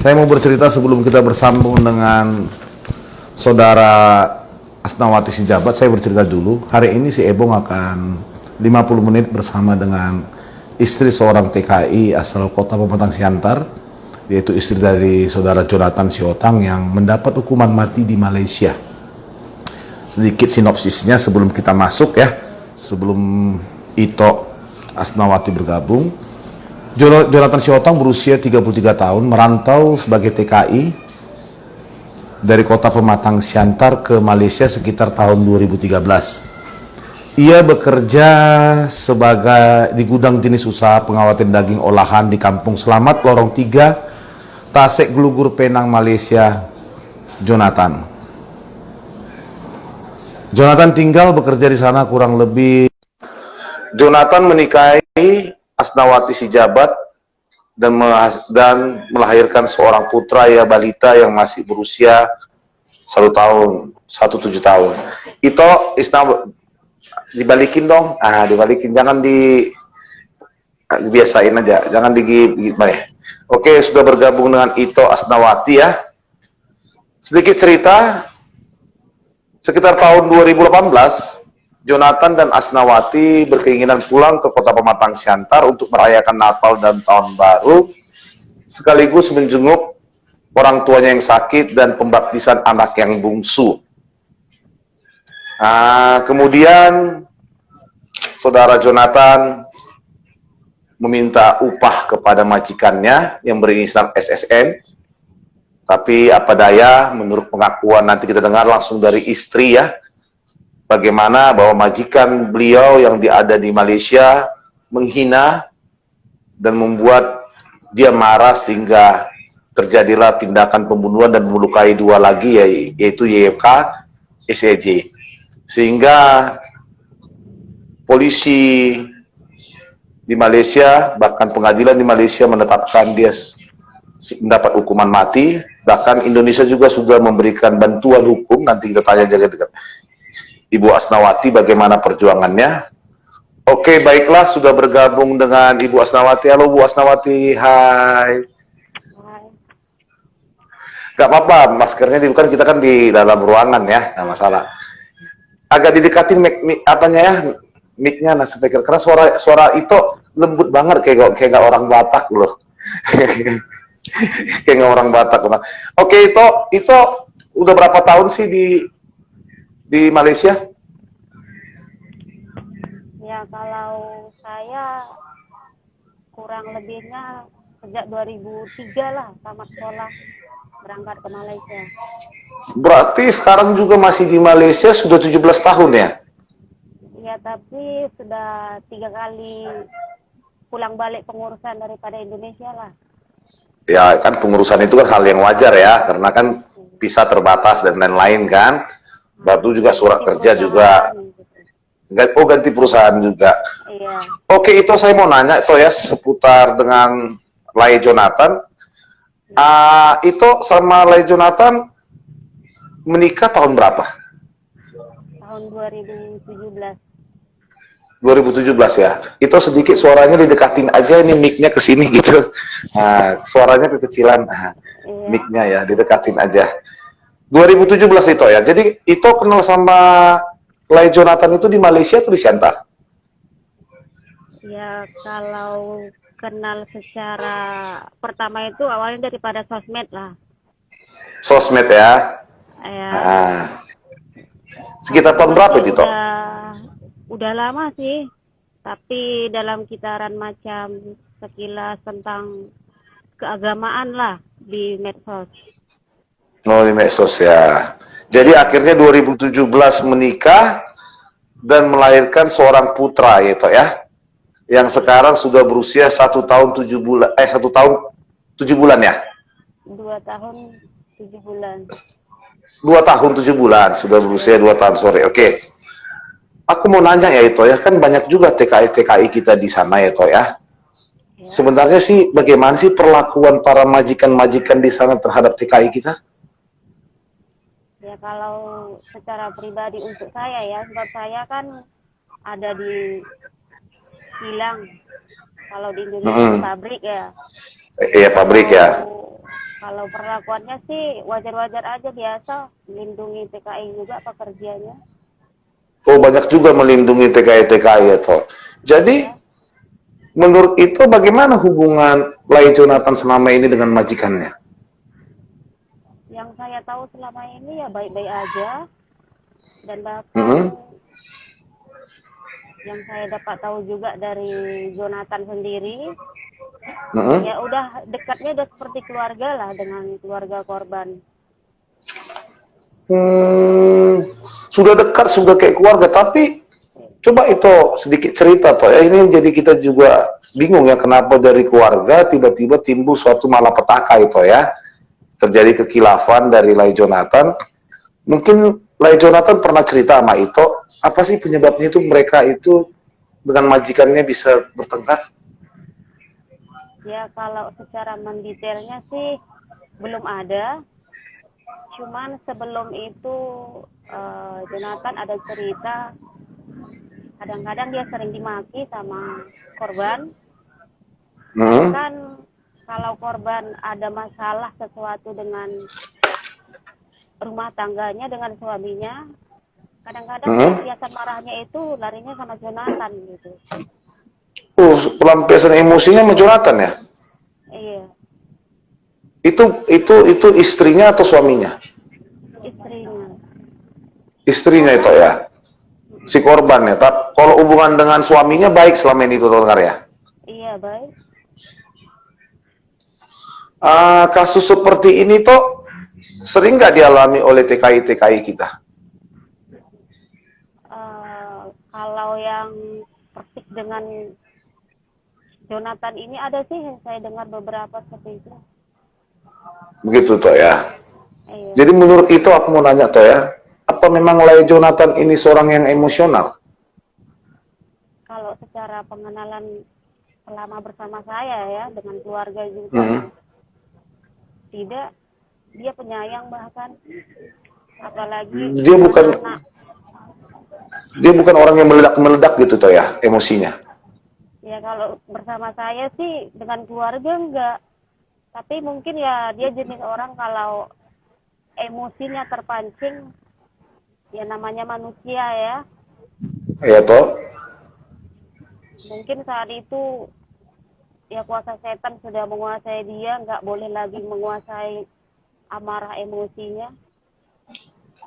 Saya mau bercerita sebelum kita bersambung dengan saudara Asnawati Sijabat. Saya bercerita dulu. Hari ini si Ebong akan 50 menit bersama dengan istri seorang TKI asal kota Pematang Siantar, yaitu istri dari saudara Jonathan Siotang yang mendapat hukuman mati di Malaysia. Sedikit sinopsisnya sebelum kita masuk ya, sebelum Ito Asnawati bergabung. Jonathan Siotang berusia 33 tahun, merantau sebagai TKI dari kota Pematang Siantar ke Malaysia sekitar tahun 2013. Ia bekerja sebagai di gudang jenis usaha pengawatan daging olahan di Kampung Selamat, Lorong 3, Tasek Gelugur, Penang, Malaysia. Jonathan tinggal bekerja di sana kurang lebih. Jonathan menikahi Asnawati Sijabat dan melahirkan seorang putra ya balita yang masih berusia 1 tahun, 17 tahun. Ito dibalikin dong, dibalikin, jangan dibiasain aja, jangan digigit. Oke, sudah bergabung dengan Ito Asnawati ya. Sedikit cerita, sekitar tahun 2018, Jonathan dan Asnawati berkeinginan pulang ke kota Pematang Siantar untuk merayakan Natal dan Tahun Baru, sekaligus menjenguk orang tuanya yang sakit dan pembaptisan anak yang bungsu. Kemudian saudara Jonathan meminta upah kepada majikannya yang berinisial SSN, tapi apa daya, menurut pengakuan nanti kita dengar langsung dari istri ya, bagaimana bahwa majikan beliau yang ada di Malaysia menghina dan membuat dia marah sehingga terjadilah tindakan pembunuhan dan melukai 2 lagi, yaitu YFK, SEJ. Sehingga polisi di Malaysia, bahkan pengadilan di Malaysia menetapkan dia mendapat hukuman mati. Bahkan Indonesia juga sudah memberikan bantuan hukum. Nanti kita tanya dengan Ibu Asnawati bagaimana perjuangannya. Oke, baiklah, sudah bergabung dengan Ibu Asnawati. Halo Bu Asnawati, hai. Gak apa-apa, maskernya dibuka, kita kan di dalam ruangan ya, nggak masalah. Agak didekatin mic-nya, speaker, karena suara itu lembut banget, kayak gak orang Batak loh. Kayak gak orang Batak. Oke, itu udah berapa tahun sih di Malaysia? Ya, kalau saya kurang lebihnya sejak 2003 lah tamat sekolah berangkat ke Malaysia. Berarti sekarang juga masih di Malaysia sudah 17 tahun ya? Ya, tapi sudah 3 kali pulang balik pengurusan daripada Indonesia lah. Ya kan pengurusan itu kan hal yang wajar ya, karena kan visa terbatas dan lain-lain kan. Baru juga surat kerja juga. Oh, ganti perusahaan juga. Iya. Oke, itu saya mau nanya itu ya seputar dengan Lai Jonathan. Itu sama Lai Jonathan menikah tahun berapa? Tahun 2017. 2017 ya. Itu sedikit suaranya didekatin aja, ini mic-nya ke sini gitu. Suaranya kekecilan. Iya. Mic-nya ya didekatin aja. 2017 itu ya. Jadi itu kenal sama Lai Jonathan itu di Malaysia atau di Siantar? Ya, kalau kenal secara pertama itu awalnya daripada sosmed lah. Sosmed ya. Ya. Sekitar tahun berapa itu? Udah lama sih, tapi dalam kisaran macam sekilas tentang keagamaan lah di medsos. Oh, di medsos ya. Jadi akhirnya 2017 menikah dan melahirkan seorang putra gitu ya, yang sekarang sudah berusia 1 tahun 7 bulan, 1 tahun 7 bulan ya? 2 tahun 7 bulan. 2 tahun 7 bulan, sudah berusia 2 tahun sore. Oke. Aku mau nanya ya itu ya, kan banyak juga TKI kita di sana ya itu ya. Sebenarnya sih bagaimana sih perlakuan para majikan-majikan di sana terhadap TKI kita? Ya, kalau secara pribadi untuk saya ya, sebab saya kan ada di kilang. Kalau di Indonesia pabrik ya. Iya, pabrik ya. Kalau perlakuannya sih wajar-wajar aja, biasa melindungi TKI juga pekerjanya. Oh, banyak juga melindungi TKI-TKI ya, toh. Jadi, Ya, menurut itu bagaimana hubungan Lai Jonathan selama ini dengan majikannya? yang saya tahu selama ini ya baik-baik aja, dan bahkan Mm-mm. yang saya dapat tahu juga dari Jonathan sendiri, Mm-mm. ya udah dekatnya udah seperti keluarga lah dengan keluarga korban. Sudah dekat, sudah kayak keluarga, tapi coba itu sedikit cerita toh ya, ini jadi kita juga bingung ya kenapa dari keluarga tiba-tiba timbul suatu malapetaka itu ya, terjadi kekhilafan dari Lai Jonathan. Mungkin Lai Jonathan pernah cerita sama Ito, apa sih penyebabnya itu mereka itu dengan majikannya bisa bertengkar? Ya kalau secara mendetailnya sih belum ada. Cuman sebelum itu Jonathan ada cerita kadang-kadang dia sering dimaki sama korban. Bahkan kalau korban ada masalah sesuatu dengan rumah tangganya, dengan suaminya, kadang-kadang pelampiasan marahnya itu larinya sama Jonathan gitu. Pelampiasan emosinya sama Jonathan ya? Iya, Itu istrinya atau suaminya? istrinya. Istrinya itu Korban. ya, si korban ya. Tapi kalau hubungan dengan suaminya baik selama ini itu dengar ya. Iya, baik. Kasus seperti ini toh sering nggak dialami oleh TKI-TKI kita? Kalau yang persis dengan Jonathan ini ada sih, saya dengar beberapa seperti itu. Begitu toh ya. Iya. Jadi menurut itu aku mau nanya toh ya, apa memang Lai Jonathan ini seorang yang emosional? Kalau secara pengenalan selama bersama saya ya, dengan keluarga juga, tidak. Dia penyayang bahkan, apalagi Dia bukan anak. dia bukan orang yang meledak-meledak gitu toh ya emosinya. Ya kalau bersama saya sih dengan keluarga enggak. Tapi mungkin ya dia jenis orang kalau emosinya terpancing, ya namanya manusia ya. Ya toh. Mungkin saat itu ya kuasa setan sudah menguasai dia, nggak boleh lagi menguasai amarah emosinya.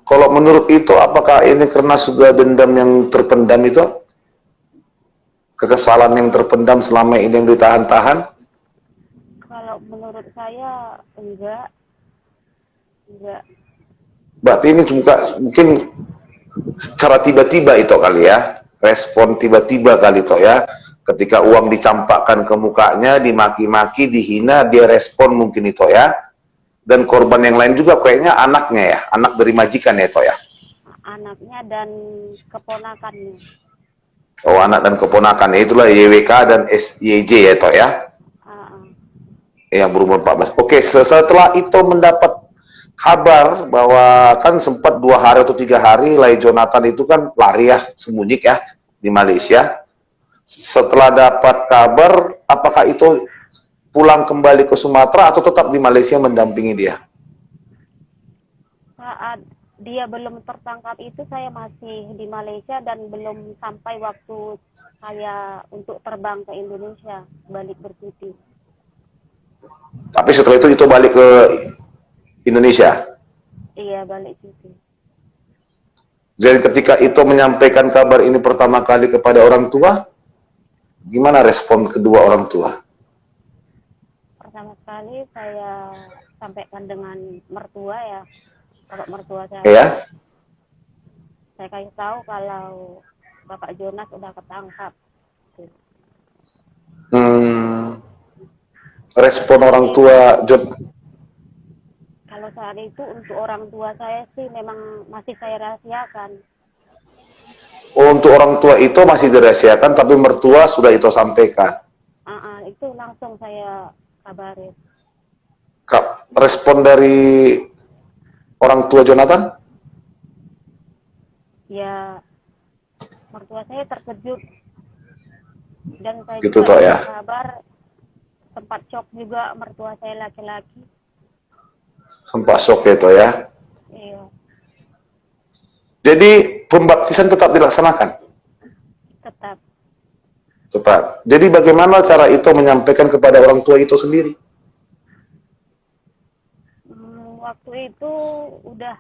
Kalau menurut itu apakah ini karena sudah dendam yang terpendam itu? Kekesalan yang terpendam selama ini yang ditahan-tahan? Kalau menurut saya enggak. Berarti ini juga mungkin secara tiba-tiba itu kali ya, respon tiba-tiba kali itu ya, ketika uang dicampakkan ke mukanya, dimaki-maki, dihina, dia respon mungkin itu ya. Dan korban yang lain juga kayaknya anaknya ya, anak dari majikan ya itu ya. Anaknya dan keponakannya. Oh, anak dan keponakan, itulah YWK dan SYJ ya itu ya. Yang berumur 14. Oke, setelah itu mendapat kabar bahwa kan sempat 2 hari atau 3 hari Lai Jonathan itu kan lari ya, sembunyi ya di Malaysia. Setelah dapat kabar, apakah itu pulang kembali ke Sumatera atau tetap di Malaysia mendampingi dia? Saat dia belum tertangkap itu saya masih di Malaysia dan belum sampai waktu saya untuk terbang ke Indonesia, balik bercuti. Tapi setelah itu balik ke Indonesia? Iya, balik cuti. Jadi ketika itu menyampaikan kabar ini pertama kali kepada orang tua, gimana respon kedua orang tua? Pertama sekali saya sampaikan dengan mertua ya. Kalau mertua saya, Ya? saya kasih tahu kalau Bapak Jonas udah ketangkap. Respon orang tua John? Kalau saat itu untuk orang tua saya sih memang masih saya rahasiakan. Oh, untuk orang tua itu masih dirahasiakan, tapi mertua sudah itu sampaikan. Itu langsung saya kabarin. Respon dari orang tua Jonathan? Ya, mertua saya terkejut. Dan saya Gitu juga toh dapat ya. kabar, sempat shock juga mertua saya laki-laki. Sempat shock itu ya. Iya, Jadi pembaptisan tetap dilaksanakan? tetap. Tetap. Jadi bagaimana cara itu menyampaikan kepada orang tua itu sendiri? Waktu itu udah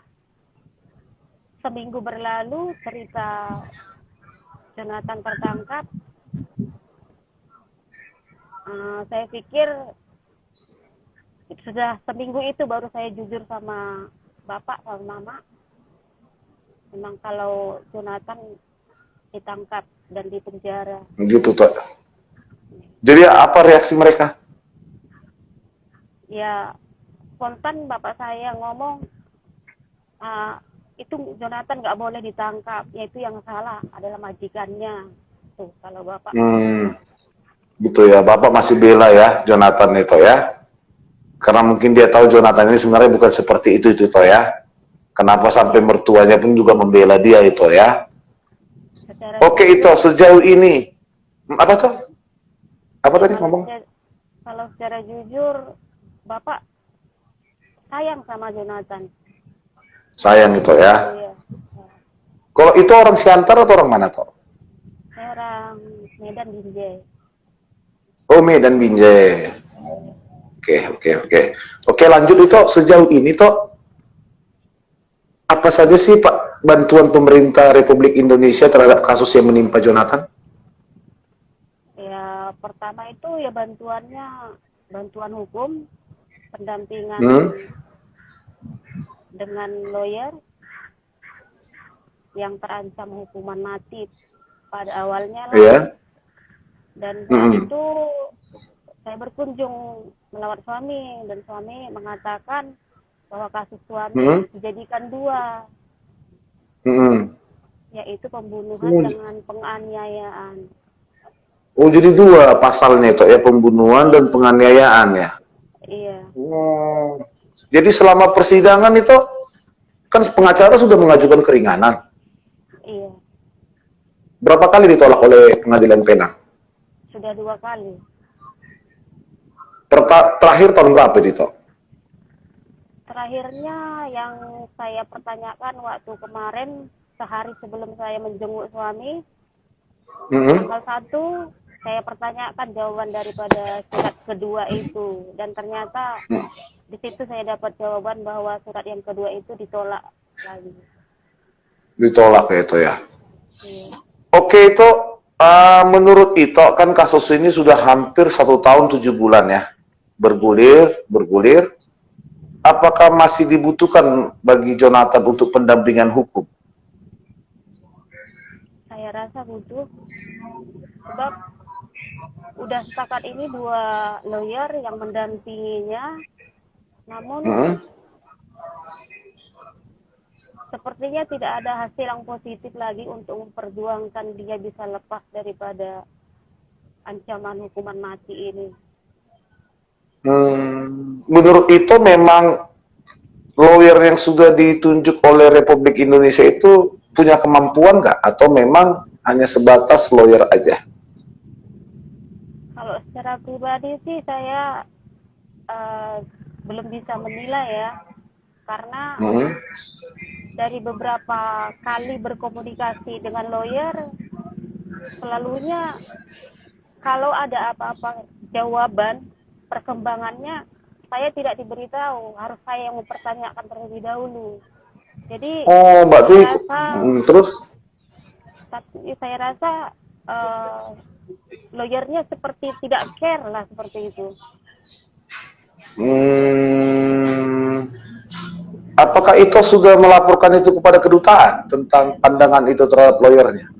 seminggu berlalu cerita Jonathan tertangkap. Saya pikir sudah seminggu itu baru saya jujur sama bapak sama mama. Memang kalau Jonathan ditangkap dan dipenjara. Gitu Tok. Jadi apa reaksi mereka? Ya spontan bapak saya ngomong, itu Jonathan nggak boleh ditangkap, yaitu yang salah adalah majikannya. Tuh kalau bapak. Gitu ya, Bapak masih bela ya Jonathan itu ya. Karena mungkin dia tahu Jonathan ini sebenarnya bukan seperti itu Toh ya. Kenapa sampai mertuanya pun juga membela dia itu ya. Oke itu sejauh ini apa tuh? Apa tadi ngomong? Kalau secara jujur, bapak sayang sama Jonathan. Sayang itu ya. Iya. Kalau itu orang Siantar atau orang mana Toh? Saya orang Medan Binjai. Oh Medan Binjai. Oke, lanjut itu sejauh ini Toh apa saja sih Pak bantuan pemerintah Republik Indonesia terhadap kasus yang menimpa Jonathan? Ya pertama itu ya bantuan hukum, pendampingan dengan lawyer yang terancam hukuman mati pada awalnya lah. Yeah. Dan saat itu saya berkunjung melawat suami dan suami mengatakan bahwa kasus suami dijadikan dua, yaitu pembunuhan dengan penganiayaan. Oh jadi dua pasalnya itu ya, pembunuhan dan penganiayaan ya? Iya. Oh. Jadi selama persidangan itu kan pengacara sudah mengajukan keringanan. Iya. Berapa kali ditolak oleh pengadilan Penang? Sudah 2 kali. Terakhir tahun berapa itu? Terakhirnya yang saya pertanyakan waktu kemarin, sehari sebelum saya menjenguk suami, tanggal 1, saya pertanyakan jawaban daripada surat kedua itu. Dan ternyata di situ saya dapat jawaban bahwa surat yang kedua itu ditolak lagi. Ditolak ya itu ya? Iya. Oke itu, menurut Ito kan kasus ini sudah hampir 1 tahun 7 bulan ya? Bergulir. Apakah masih dibutuhkan bagi Jonathan untuk pendampingan hukum? Saya rasa butuh, sebab udah sepakat ini 2 lawyer yang mendampinginya, namun sepertinya tidak ada hasil yang positif lagi untuk memperjuangkan dia bisa lepas daripada ancaman hukuman mati ini. Menurut itu memang lawyer yang sudah ditunjuk oleh Republik Indonesia itu punya kemampuan nggak? Atau memang hanya sebatas lawyer aja? Kalau secara pribadi sih saya belum bisa menilai ya, karena dari beberapa kali berkomunikasi dengan lawyer, selalunya kalau ada apa-apa jawaban perkembangannya saya tidak diberitahu, harus saya yang mempertanyakan terlebih dahulu. Jadi berarti terus saya rasa lawyernya seperti tidak care lah, seperti itu. Apakah itu sudah melaporkan itu kepada kedutaan tentang pandangan itu terhadap lawyernya?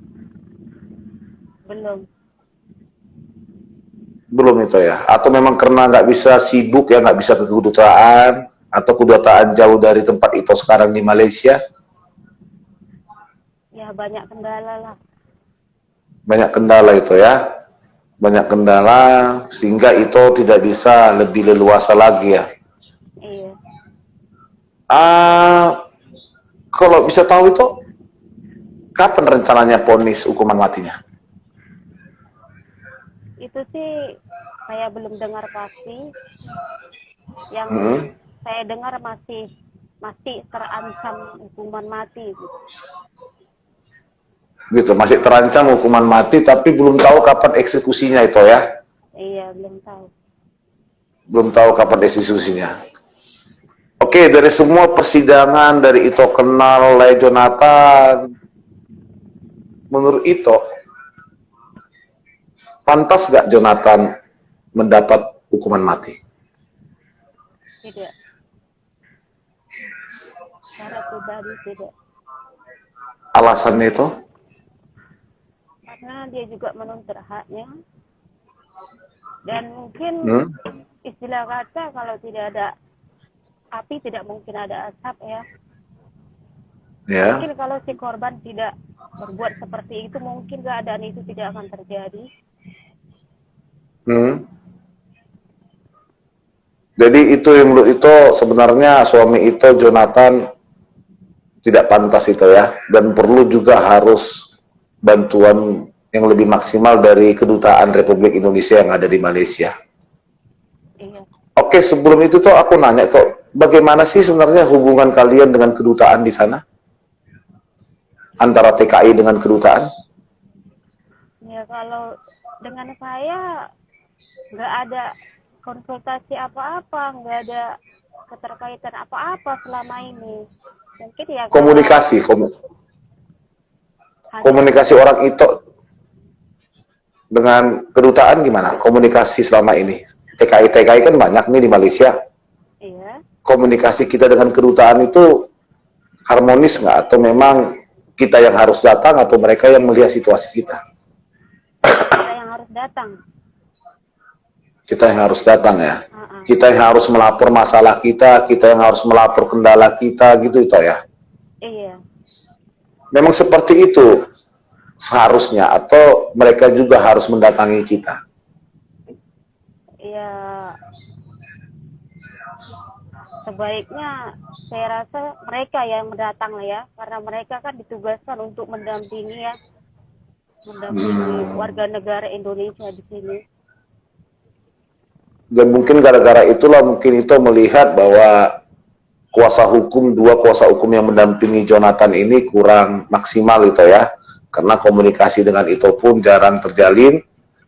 Belum itu ya? Atau memang karena nggak bisa sibuk ya, nggak bisa ke kedutaan, atau kedutaan jauh dari tempat itu sekarang di Malaysia? Ya banyak kendala lah. Banyak kendala itu ya? Banyak kendala sehingga itu tidak bisa lebih leluasa lagi ya? Iya. Kalau bisa tahu itu kapan rencananya vonis hukuman matinya? Itu sih saya belum dengar pasti. Yang saya dengar masih terancam hukuman mati gitu. Gitu, masih terancam hukuman mati, tapi belum tahu kapan eksekusinya itu ya. Iya, belum tahu. Belum tahu kapan eksekusinya. Oke, dari semua persidangan, dari Ito kenal Lai Jonathan, menurut Ito, pantas gak Jonathan mendapat hukuman mati? Tidak. Secara pribadi tidak. Alasannya itu? Karena dia juga menuntut haknya. Dan mungkin istilah kata kalau tidak ada api tidak mungkin ada asap ya. Ya. Mungkin kalau si korban tidak berbuat seperti itu mungkin keadaan itu tidak akan terjadi. Jadi itu yang menurut itu sebenarnya suami itu Jonathan tidak pantas itu ya, dan perlu juga harus bantuan yang lebih maksimal dari Kedutaan Republik Indonesia yang ada di Malaysia. Iya. Oke, sebelum itu tuh aku nanya tuh, bagaimana sih sebenarnya hubungan kalian dengan kedutaan di sana? Antara TKI dengan kedutaan? Ya kalau dengan saya nggak ada konsultasi apa-apa, nggak ada keterkaitan apa-apa selama ini. Mungkin ya Komunikasi, komunikasi orang itu dengan kedutaan gimana? Komunikasi selama ini? TKI kan banyak nih di Malaysia. Iya. Komunikasi kita dengan kedutaan itu harmonis nggak? Atau memang kita yang harus datang atau mereka yang melihat situasi kita? Kita yang harus datang. Kita yang harus datang ya. Kita yang harus melapor masalah kita yang harus melapor kendala kita gitu itu ya. Iya. Memang seperti itu seharusnya, atau mereka juga harus mendatangi kita? Ya sebaiknya saya rasa mereka yang mendatang lah ya, karena mereka kan ditugaskan untuk mendampingi warga negara Indonesia di sini. Dan mungkin gara-gara itulah mungkin itu melihat bahwa dua kuasa hukum yang mendampingi Jonathan ini kurang maksimal itu ya, karena komunikasi dengan itu pun jarang terjalin.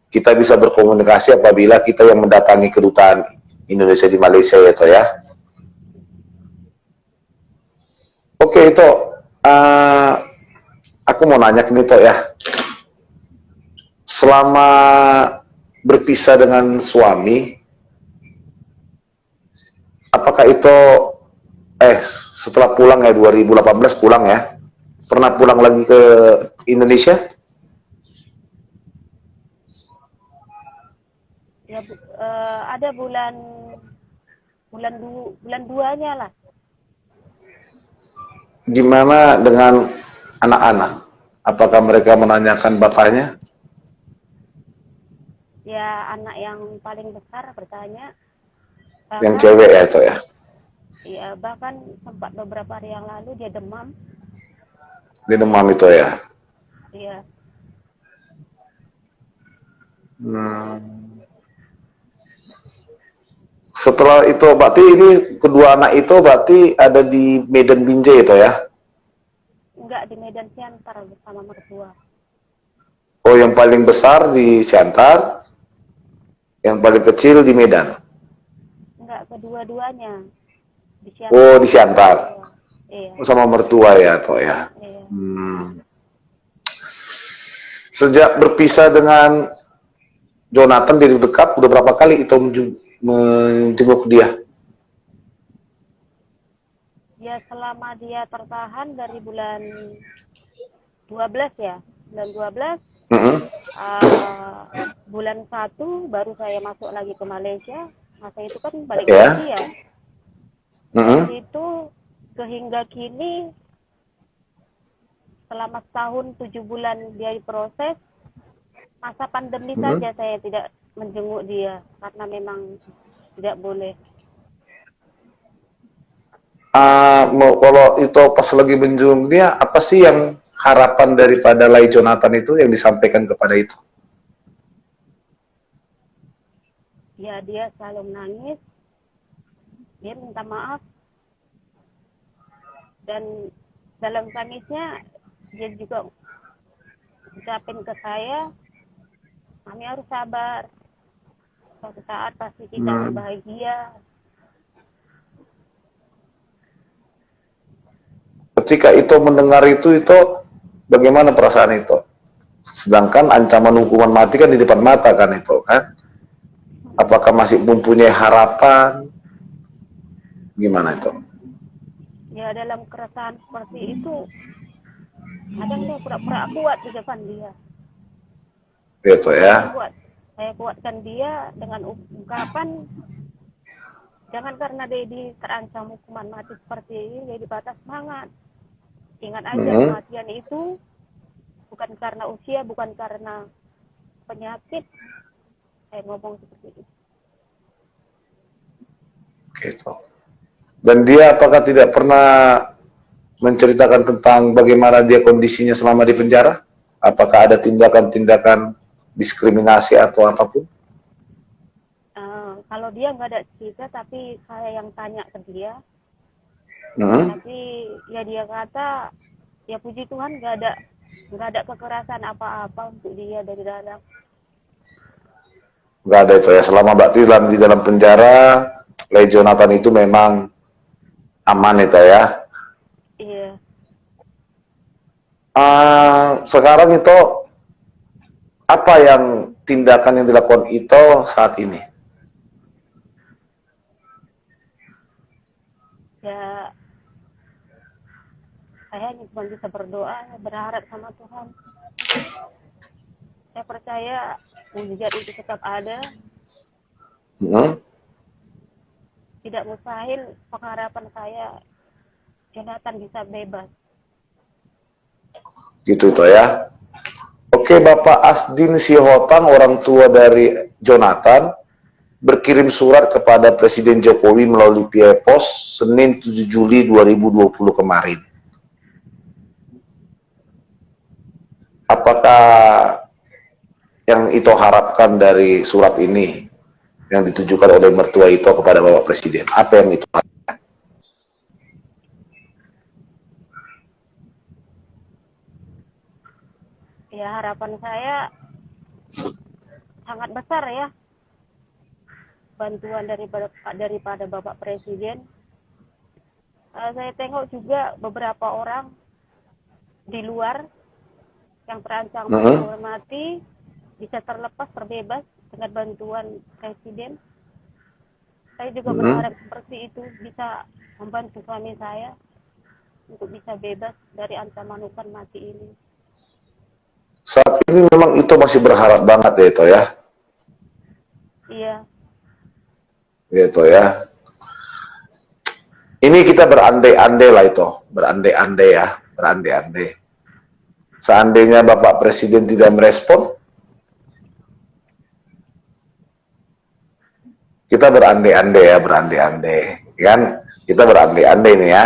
Kita bisa berkomunikasi apabila kita yang mendatangi kedutaan Indonesia di Malaysia itu ya. Oke, itu aku mau nanya ke Nito ya. Selama berpisah dengan suami, apakah itu setelah pulang ya 2018 pulang ya, pernah pulang lagi ke Indonesia? Ya ada bulan 2-nya lah. Gimana dengan anak-anak? Apakah mereka menanyakan bapaknya? Ya anak yang paling besar bertanya. Yang cewek ya itu ya? Iya, bahkan sempat beberapa hari yang lalu dia demam. Dia demam itu ya? Iya. Setelah itu berarti ini kedua anak itu berarti ada di Medan Binjai itu ya? Enggak, di Medan Siantar bersama mertua. Oh, yang paling besar di Siantar, yang paling kecil di Medan? Enggak, kedua-duanya di Siantar. Oh, di Siantar. Iya. Sama mertua ya toh ya? Iya. Sejak berpisah dengan Jonathan dari dekat, udah berapa kali itu menjenguk dia? Ya selama dia tertahan dari bulan 12 ya, bulan 12, bulan 1 baru saya masuk lagi ke Malaysia. Masa itu kan balik lagi ya. Dari itu sehingga kini selama setahun 7 bulan dia diproses. Masa pandemi saja saya tidak menjenguk dia karena memang tidak boleh. Kalau itu pas lagi menjenguk dia, apa sih yang harapan daripada Lai Jonathan itu yang disampaikan kepada itu? Ya dia selalu menangis dia minta maaf, dan dalam tangisnya dia juga ucapin ke saya, kami harus sabar, suatu saat pasti kita akan bahagia. Ketika itu mendengar itu bagaimana perasaan itu? Sedangkan ancaman hukuman mati kan di depan mata kan itu kan? Apakah masih mempunyai harapan? Gimana itu? Ya dalam keresahan seperti itu, kadang dia pura-pura kuat di depan dia. Gitu ya. Saya kuatkan dia dengan ungkapan, jangan karena dia terancam hukuman mati seperti ini, jadi batas semangat. Ingat aja kematian itu bukan karena usia, bukan karena penyakit. Saya ngomong seperti itu. Gitu. Dan dia apakah tidak pernah menceritakan tentang bagaimana dia kondisinya selama di penjara? Apakah ada tindakan-tindakan diskriminasi atau apapun? Kalau dia nggak ada cerita, tapi saya yang tanya ke dia. Tapi ya dia kata, ya puji Tuhan nggak ada kekerasan apa-apa untuk dia dari dalam. Nggak ada itu ya. Selama berarti di dalam penjara, Lay Jonathan itu memang aman itu ya. Iya. Sekarang itu apa yang tindakan yang dilakukan itu saat ini? Ya saya hanya cuma bisa berdoa, berharap sama Tuhan. Saya percaya mujizat itu tetap ada. Tidak mustahil pengharapan saya Jonathan bisa bebas. Gitu itu ya. Oke, Bapak Asdin Sihotang, orang tua dari Jonathan, berkirim surat kepada Presiden Jokowi melalui via pos Senin 7 Juli 2020 kemarin. Apakah yang itu harapkan dari surat ini yang ditujukan oleh mertua itu kepada Bapak Presiden? Apa yang itu harapkan? Ya harapan saya sangat besar ya, bantuan daripada Bapak Presiden. Saya tengok juga beberapa orang di luar yang terancam hukuman mati bisa terlepas, terbebas dengan bantuan Presiden. Saya juga berharap seperti itu bisa membantu suami saya untuk bisa bebas dari ancaman hukuman mati ini. Saat ini memang itu masih berharap banget ya itu ya. Iya. Gitu ya. Ini kita berandai-andai lah itu, berandai-andai ya, berandai-andai. Seandainya Bapak Presiden tidak merespon, kita berandai-andai ya, berandai-andai, kan? Kita berandai-andai nih ya.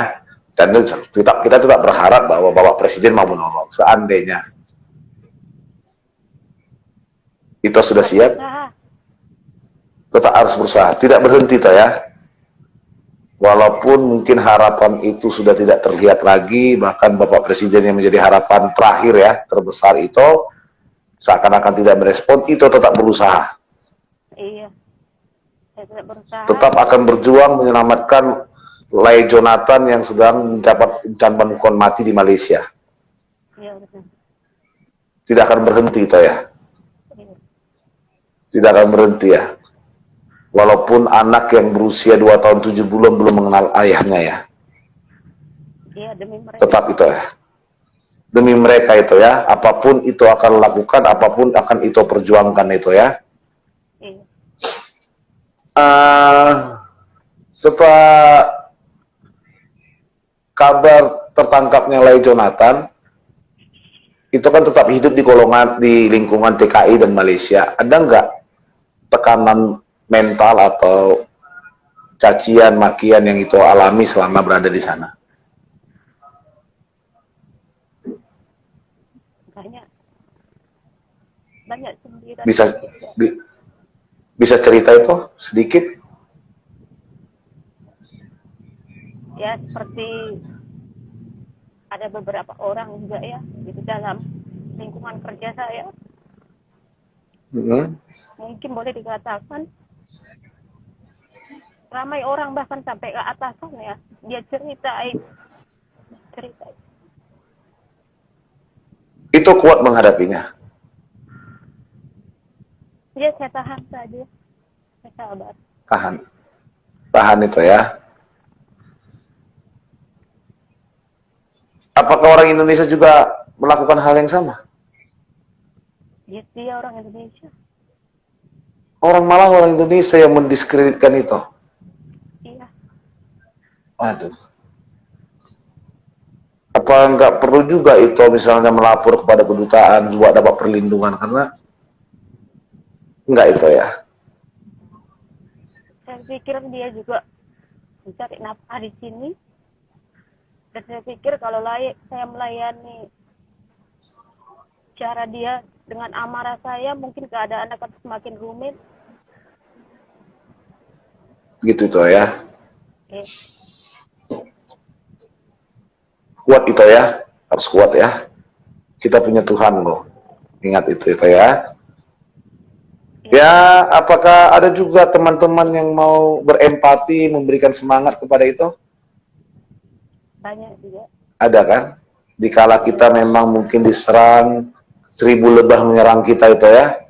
Dan kita tidak berharap bahwa Bapak Presiden mau menolong. Seandainya itu sudah siap, tetap harus berusaha, tidak berhenti toh ya. Walaupun mungkin harapan itu sudah tidak terlihat lagi, bahkan Bapak Presiden yang menjadi harapan terakhir ya, terbesar itu, seakan-akan tidak merespon, itu tetap berusaha. Iya. Saya tetap berusaha. Tetap akan berjuang menyelamatkan Lay Jonathan yang sedang mendapat ancaman hukuman mati di Malaysia. Iya, betul. Tidak akan berhenti itu ya. Iya. Tidak akan berhenti ya. Walaupun anak yang berusia 2 tahun 7 bulan belum mengenal ayahnya ya. Iya, demi mereka. Tetap itu ya. Demi mereka itu ya. Apapun itu akan lakukan, apapun akan itu perjuangkan itu ya. Iya. Setelah kabar tertangkapnya Lay Jonathan, itu kan tetap hidup di lingkungan TKI dan Malaysia. Ada nggak tekanan mental atau cacian, makian yang itu alami selama berada di sana? Banyak sindiran. Bisa cerita itu sedikit? ya seperti ada beberapa orang juga ya di dalam lingkungan kerja saya, mungkin boleh dikatakan ramai orang bahkan sampai ke atasan ya, dia cerita. Itu kuat menghadapinya. Ya saya tahan saja, saya sabar. Tahan itu ya. Apakah orang Indonesia juga melakukan hal yang sama? Dia orang Indonesia. Malah orang Indonesia yang mendiskreditkan itu. Iya. Waduh. Apa nggak perlu juga itu misalnya melapor kepada kedutaan buat dapat perlindungan, karena nggak itu ya. Saya pikir dia juga mencari nafkah di sini. Dan saya pikir kalau saya melayani cara dia dengan amarah saya, mungkin keadaan akan semakin rumit. Gitu itu ya. Oke. Kuat itu ya, harus kuat ya. Kita punya Tuhan loh. Ingat itu ya. Ya, apakah ada juga teman-teman yang mau berempati, memberikan semangat kepada itu? Banyak juga. Ada kan? Dikala kita memang mungkin diserang, 1000 lebah menyerang kita itu ya.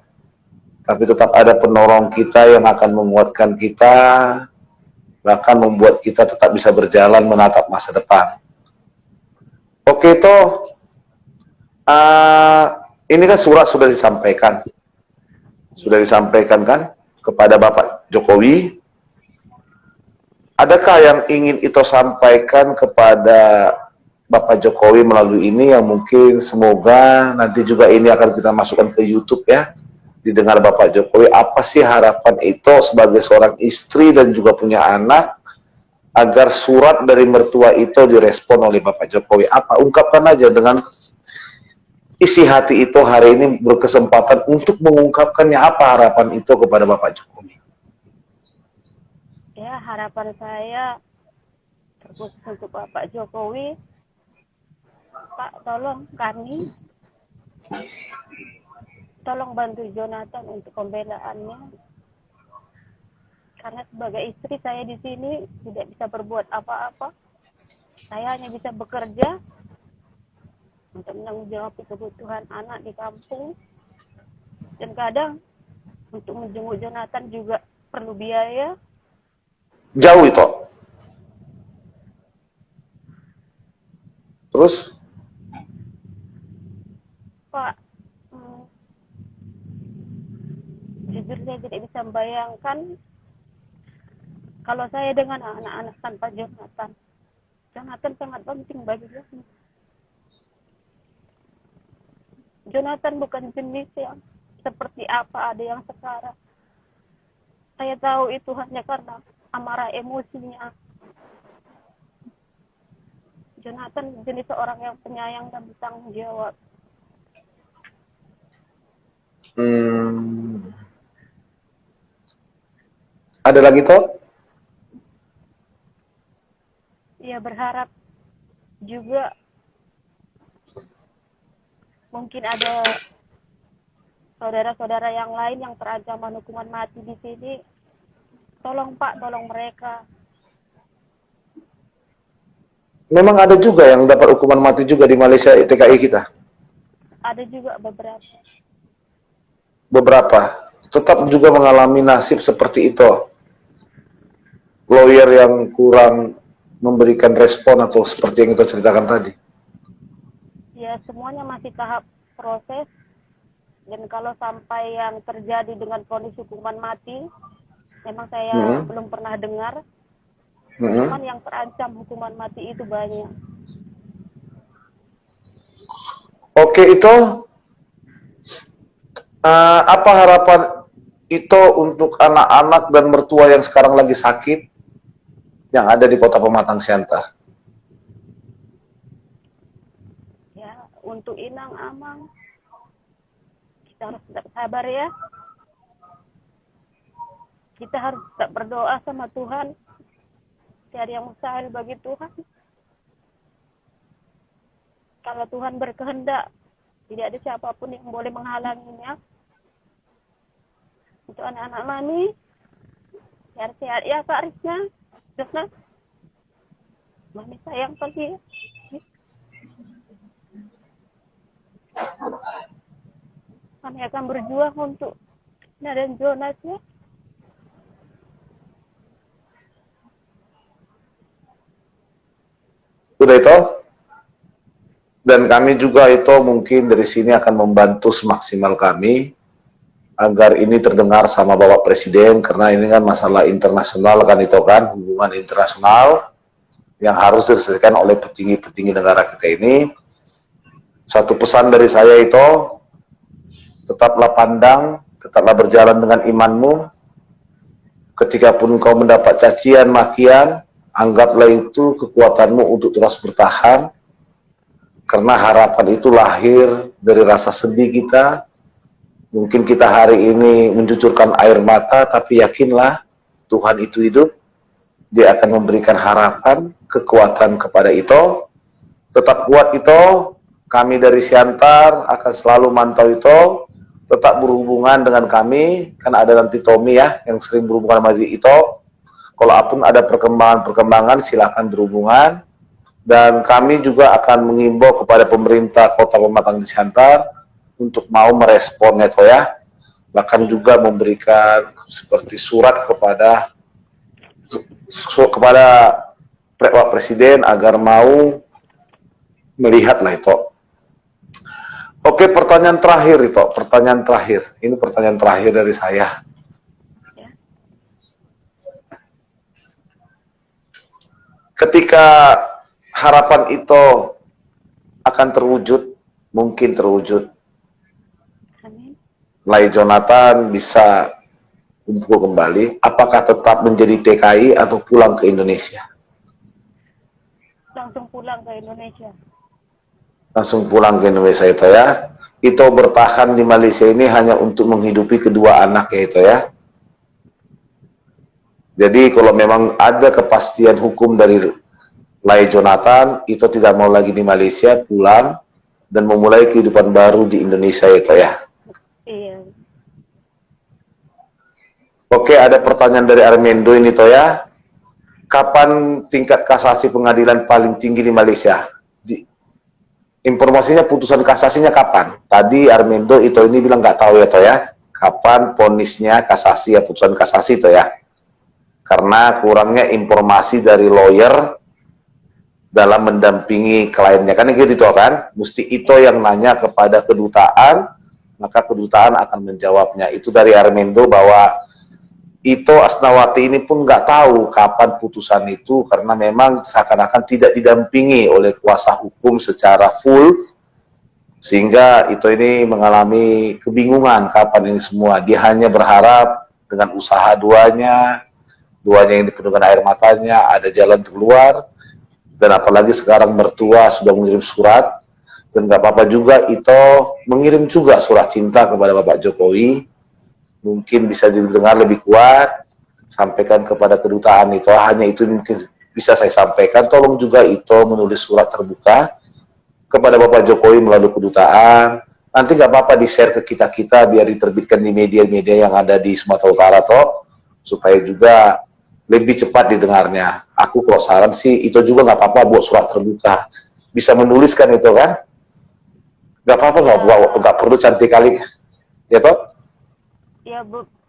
Tapi tetap ada penolong kita yang akan menguatkan kita, bahkan membuat kita tetap bisa berjalan menatap masa depan. Oke, itu ini kan surat sudah disampaikan. Sudah disampaikan kan kepada Bapak Jokowi. Adakah yang ingin itu sampaikan kepada Bapak Jokowi melalui ini, yang mungkin semoga nanti juga ini akan kita masukkan ke YouTube ya, didengar Bapak Jokowi. Apa sih harapan itu sebagai seorang istri dan juga punya anak, agar surat dari mertua itu direspon oleh Bapak Jokowi? Apa? Ungkapkan aja dengan isi hati itu hari ini, berkesempatan untuk mengungkapkannya. Apa harapan itu kepada Bapak Jokowi? Ya, harapan saya terkhusus untuk Bapak Jokowi, Pak, tolong bantu Jonathan untuk pembelaannya. Karena sebagai istri saya di sini tidak bisa berbuat apa-apa. Saya hanya bisa bekerja untuk menanggung jawab kebutuhan anak di kampung. Dan kadang untuk menjenguk Jonathan juga perlu biaya. Jauh itu. Terus? Pak, jujur saya tidak bisa membayangkan kalau saya dengan anak-anak tanpa Jonathan. Jonathan sangat penting bagi kami. Jonathan bukan jenis yang seperti apa ada yang sekarang. Saya tahu itu hanya karena amarah emosinya. Jonathan jenis seorang yang penyayang dan bertanggung jawab. Ada lagi toh? Ya, berharap juga mungkin ada saudara-saudara yang lain yang terancam hukuman mati di sini. Tolong Pak, tolong mereka. Memang ada juga yang dapat hukuman mati juga di Malaysia TKI kita. Ada juga Beberapa tetap juga mengalami nasib seperti itu. Lawyer yang kurang memberikan respon atau seperti yang kita ceritakan tadi. Ya, semuanya masih tahap proses. Dan kalau sampai yang terjadi dengan vonis hukuman mati, memang saya belum pernah dengar. Cuman yang terancam hukuman mati itu banyak. Oke, itu apa harapan itu untuk anak-anak dan mertua yang sekarang lagi sakit yang ada di Kota Pematang Siantar? Ya, untuk Inang Amang, kita harus tetap sabar ya. Kita harus tetap berdoa sama Tuhan Tiada yang mustahil bagi Tuhan. Kalau Tuhan berkehendak, tidak ada siapapun yang boleh menghalanginya. Untuk anak-anak Mami, sehat-sehat ya Kak Risna. Risna, Mami sayang kali ya. Kami akan berjuang untuk dan Jonas ya. Sudah itu? Dan kami juga itu mungkin dari sini akan membantu semaksimal kami agar ini terdengar sama Bapak Presiden, karena ini kan masalah internasional kan, itu kan hubungan internasional yang harus diselesaikan oleh petinggi-petinggi negara kita ini. Satu pesan dari saya itu, tetaplah pandang, tetaplah berjalan dengan imanmu. Ketika pun kau mendapat cacian, makian, anggaplah itu kekuatanmu untuk terus bertahan. Karena harapan itu lahir dari rasa sedih kita. Mungkin kita hari ini mencucurkan air mata, tapi yakinlah Tuhan itu hidup. Dia akan memberikan harapan, kekuatan kepada itu. Tetap kuat itu. Kami dari Siantar akan selalu mantau itu. Tetap berhubungan dengan kami. Kan ada nanti Tommy ya, yang sering berhubungan sama itu. Kalau apun ada perkembangan, silakan berhubungan. Dan kami juga akan mengimbau kepada pemerintah Kota Pematang di Siantar untuk mau meresponnya itu ya. Bahkan juga memberikan seperti surat kepada Pak Presiden agar mau melihatlah itu. Oke, pertanyaan terakhir itu, pertanyaan terakhir. Ini pertanyaan terakhir dari saya. Ketika harapan itu akan terwujud, mungkin terwujud. Amin. Lai Jonathan bisa kumpul kembali, apakah tetap menjadi TKI atau pulang ke Indonesia? Langsung pulang ke Indonesia. Langsung pulang ke Indonesia itu ya. Itu bertahan di Malaysia ini hanya untuk menghidupi kedua anaknya itu ya. Jadi kalau memang ada kepastian hukum dari Lai Jonathan, itu tidak mau lagi di Malaysia, pulang dan memulai kehidupan baru di Indonesia itu ya. Iya. Oke, ada pertanyaan dari Armendo ini toh ya. Kapan tingkat kasasi pengadilan paling tinggi di Malaysia? Informasinya putusan kasasinya kapan? Tadi Armendo itu ini bilang nggak tahu ya toh ya. Kapan ponisnya kasasi ya, putusan kasasi itu ya. Karena kurangnya informasi dari lawyer dalam mendampingi kliennya, kan gitu kan, mesti itu yang nanya kepada kedutaan, maka kedutaan akan menjawabnya. Itu dari Armendo bahwa itu Asnawati ini pun nggak tahu kapan putusan itu, karena memang seakan-akan tidak didampingi oleh kuasa hukum secara full, sehingga itu ini mengalami kebingungan kapan ini semua. Dia hanya berharap dengan usaha duanya yang dipenuhkan air matanya, ada jalan keluar. Dan apalagi sekarang mertua sudah mengirim surat, dan nggak apa-apa juga itu mengirim juga surat cinta kepada Bapak Jokowi, mungkin bisa didengar lebih kuat, sampaikan kepada kedutaan itu, hanya itu mungkin bisa saya sampaikan. Tolong juga itu menulis surat terbuka kepada Bapak Jokowi melalui kedutaan, nanti nggak apa-apa di-share ke kita-kita biar diterbitkan di media-media yang ada di Sumatera Utara toh, supaya juga lebih cepat didengarnya. Aku kalau saran sih itu juga nggak apa-apa buat surat terbuka, bisa menuliskan itu kan, nggak apa-apa, nggak perlu cantik kali ya toh. Ya,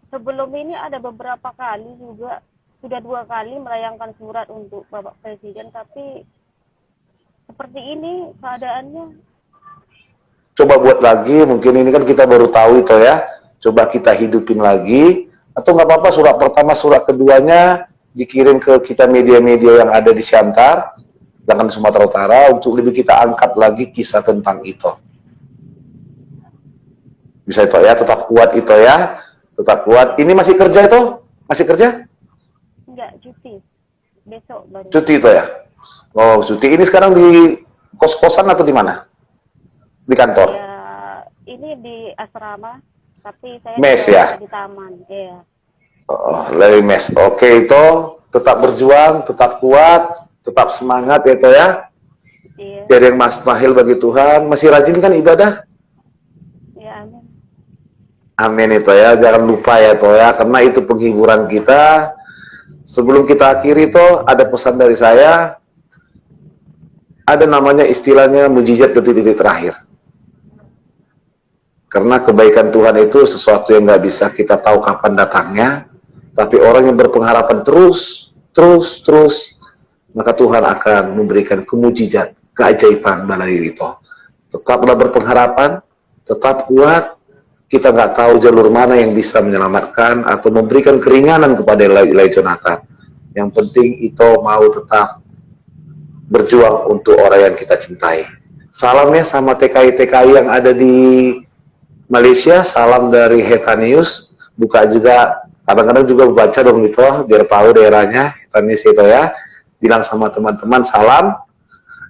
sebelum ini ada beberapa kali juga, sudah 2 kali melayangkan surat untuk Bapak Presiden, tapi seperti ini keadaannya. Coba buat lagi, mungkin ini kan kita baru tahu itu ya, coba kita hidupin lagi, atau nggak apa-apa surat pertama, surat keduanya dikirim ke kita media-media yang ada di Siantar, bahkan Sumatera Utara, untuk lebih kita angkat lagi kisah tentang itu. Bisa itu ya, tetap kuat itu ya, tetap kuat. Ini masih kerja itu? Masih kerja? Enggak, cuti. Besok baru. Cuti itu ya? Oh, cuti. Ini sekarang di kos-kosan atau di mana? Di kantor? Ya, ini di asrama, tapi saya mes juga ya? di taman. Iya. Oh, lebih mes. Oke, itu tetap berjuang, tetap kuat, tetap semangat ya Toh ya. Iya. Tiada yang mustahil bagi Tuhan. Masih rajin kan ibadah? Ya, amin. Amin itu ya. Jangan lupa ya Toh ya, karena itu penghiburan kita. Sebelum kita akhiri Toh, ada pesan dari saya. Ada namanya istilahnya mujizat detik-detik terakhir. Karena kebaikan Tuhan itu sesuatu yang nggak bisa kita tahu kapan datangnya. Tapi orang yang berpengharapan terus, maka Tuhan akan memberikan kemujizat, keajaiban balai itu. Tetaplah berpengharapan, tetap kuat. Kita nggak tahu jalur mana yang bisa menyelamatkan atau memberikan keringanan kepada Lai Jonathan. Yang penting itu mau tetap berjuang untuk orang yang kita cintai. Salamnya sama TKI-TKI yang ada di Malaysia, salam dari Heta News. Buka juga, kadang-kadang juga baca dong gitu, biar tahu daerahnya, Heta News itu ya. Bilang sama teman-teman, salam.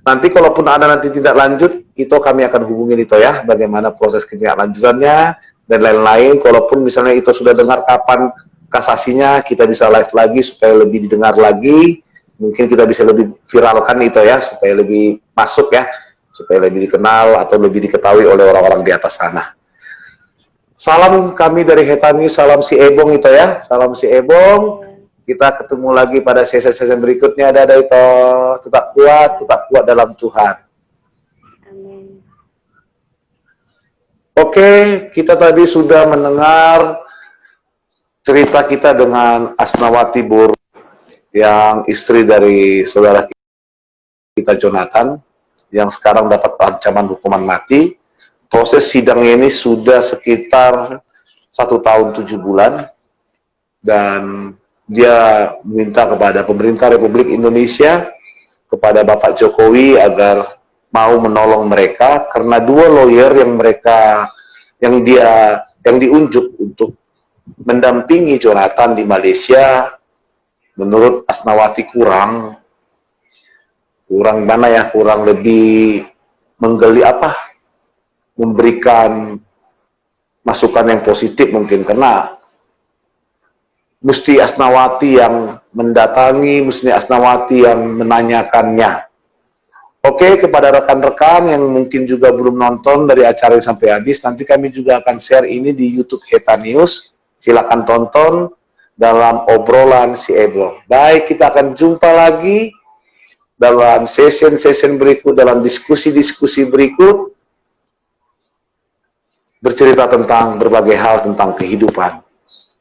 Nanti kalaupun ada nanti tindak lanjut, itu kami akan hubungin itu ya, bagaimana proses tindak lanjutannya, dan lain-lain. Kalaupun misalnya itu sudah dengar kapan kasasinya, kita bisa live lagi, supaya lebih didengar lagi. Mungkin kita bisa lebih viralkan itu ya, supaya lebih masuk ya, supaya lebih dikenal atau lebih diketahui oleh orang-orang di atas sana. Salam kami dari Heta News, salam si Ebong itu ya, salam si Ebong. Kita ketemu lagi pada sesi-sesi berikutnya. Dadah itu, tetap kuat dalam Tuhan. Amin. Oke, kita tadi sudah mendengar cerita kita dengan Asnawati Bur, yang istri dari saudara kita Jonathan, yang sekarang dapat ancaman hukuman mati. Proses sidangnya ini sudah sekitar 1 tahun 7 bulan, dan dia meminta kepada pemerintah Republik Indonesia, kepada Bapak Jokowi agar mau menolong mereka, karena 2 lawyer yang diunjuk untuk mendampingi Jonathan di Malaysia, menurut Asnawati kurang mana ya, kurang lebih memberikan masukan yang positif mungkin, karena mesti Asnawati yang mendatangi, mesti Asnawati yang menanyakannya. Oke, kepada rekan-rekan yang mungkin juga belum nonton dari acara sampai habis, nanti kami juga akan share ini di YouTube Heta News. Silakan tonton dalam obrolan si Ebong. Baik, kita akan jumpa lagi dalam session-session berikut, dalam diskusi-diskusi berikut, bercerita tentang berbagai hal tentang kehidupan.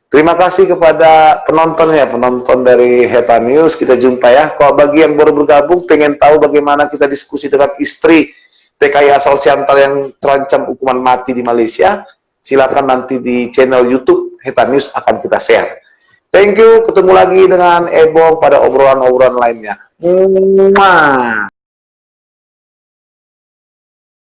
Terima kasih kepada penontonnya, penonton dari Heta News. Kita jumpa ya. Kalau bagi yang baru bergabung, pengen tahu bagaimana kita diskusi dengan istri TKI asal Siantar yang terancam hukuman mati di Malaysia, silakan nanti di channel YouTube Heta News akan kita share. Thank you, ketemu lagi dengan Ebong pada obrolan-obrolan lainnya. Mwah.